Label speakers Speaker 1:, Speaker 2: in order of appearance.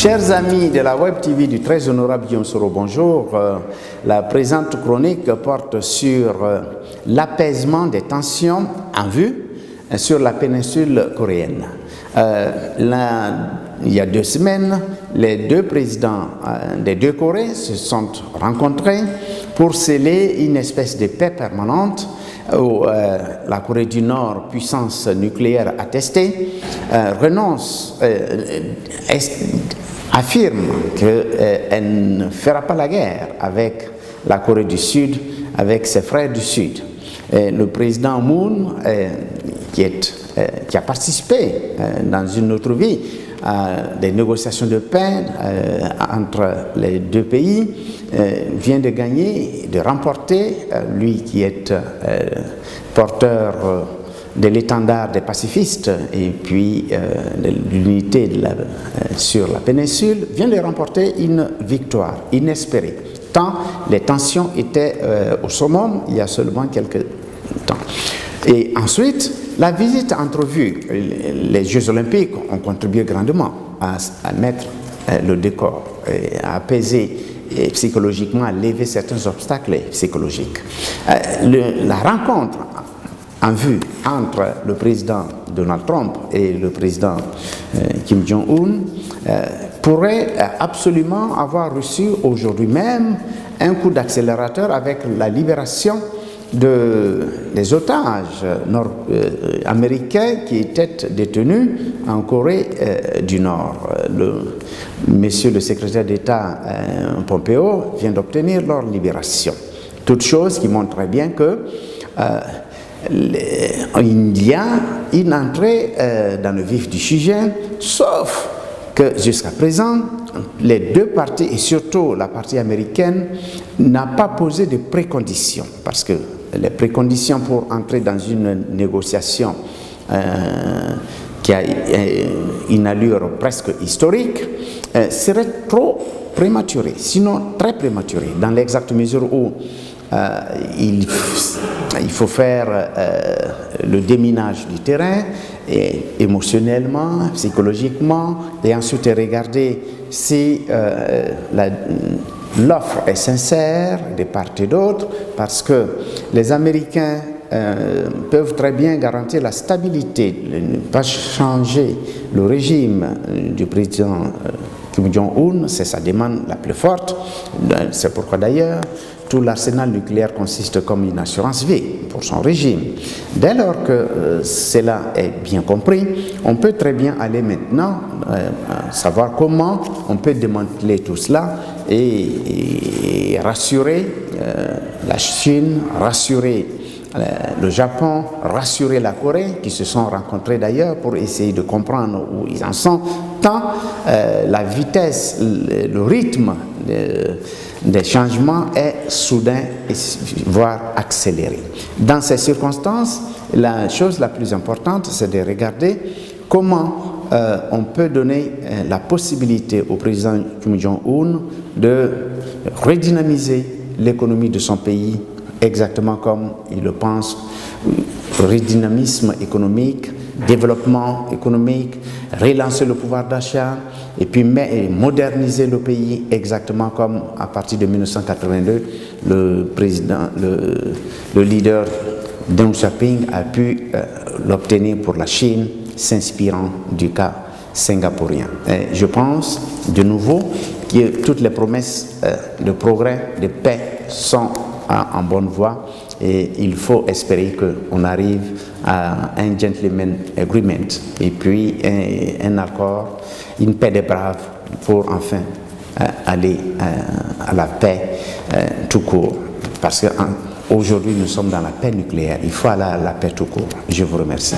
Speaker 1: Chers amis de la Web TV du très honorable Guillaume Soro, bonjour. La présente chronique porte sur l'apaisement des tensions en vue sur la péninsule coréenne. Il y a 2 semaines, les 2 présidents des 2 Corées se sont rencontrés pour sceller une espèce de paix permanente où la Corée du Nord, puissance nucléaire attestée, affirme qu'elle ne fera pas la guerre avec la Corée du Sud, avec ses frères du Sud. Le président Moon, qui a participé dans une autre vie à des négociations de paix entre les 2 pays, vient de gagner, de remporter, lui qui est porteur de l'étendard des pacifistes et puis de l'unité sur la péninsule, vient de remporter une victoire inespérée, tant les tensions étaient au summum il y a seulement quelques temps. Et ensuite, la visite entrevue, les Jeux Olympiques ont contribué grandement à mettre le décor, à apaiser et psychologiquement, à lever certains obstacles psychologiques. La rencontre en vue entre le président Donald Trump et le président Kim Jong-un pourrait absolument avoir reçu aujourd'hui même un coup d'accélérateur avec la libération des otages américains qui étaient détenus en Corée du Nord. Monsieur le secrétaire d'État Pompeo vient d'obtenir leur libération. Toute chose qui montre très bien que il y a une entrée dans le vif du sujet, sauf que jusqu'à présent, les 2 parties, et surtout la partie américaine, n'a pas posé de préconditions, parce que les préconditions pour entrer dans une négociation qui a une allure presque historique seraient trop prématurées, sinon très prématurées, dans l'exacte mesure où il faut faire le déminage du terrain, et émotionnellement, psychologiquement, et ensuite regarder si l'offre est sincère de part et d'autre, parce que les Américains peuvent très bien garantir la stabilité, ne pas changer le régime du président Kim Jong-un, c'est sa demande la plus forte. C'est pourquoi d'ailleurs tout l'arsenal nucléaire consiste comme une assurance vie pour son régime. Dès lors que cela est bien compris, on peut très bien aller maintenant savoir comment on peut démanteler tout cela et rassurer la Chine, rassurer le Japon, rassurer la Corée, qui se sont rencontrés d'ailleurs pour essayer de comprendre où ils en sont, tant la vitesse, le rythme des changements est soudain, voire accéléré. Dans ces circonstances, la chose la plus importante, c'est de regarder comment on peut donner la possibilité au président Kim Jong-un de redynamiser l'économie de son pays, exactement comme il le pense, redynamisme économique, développement économique, relancer le pouvoir d'achat et puis moderniser le pays exactement comme à partir de 1982 le leader Deng Xiaoping a pu l'obtenir pour la Chine, s'inspirant du cas singapourien. Et je pense de nouveau que toutes les promesses de progrès, de paix sont en bonne voie, et il faut espérer qu'on arrive à un gentleman agreement et puis un accord, une paix des braves pour enfin aller à la paix tout court, parce qu'aujourd'hui nous sommes dans la paix nucléaire, il faut aller à la paix tout court. Je vous remercie.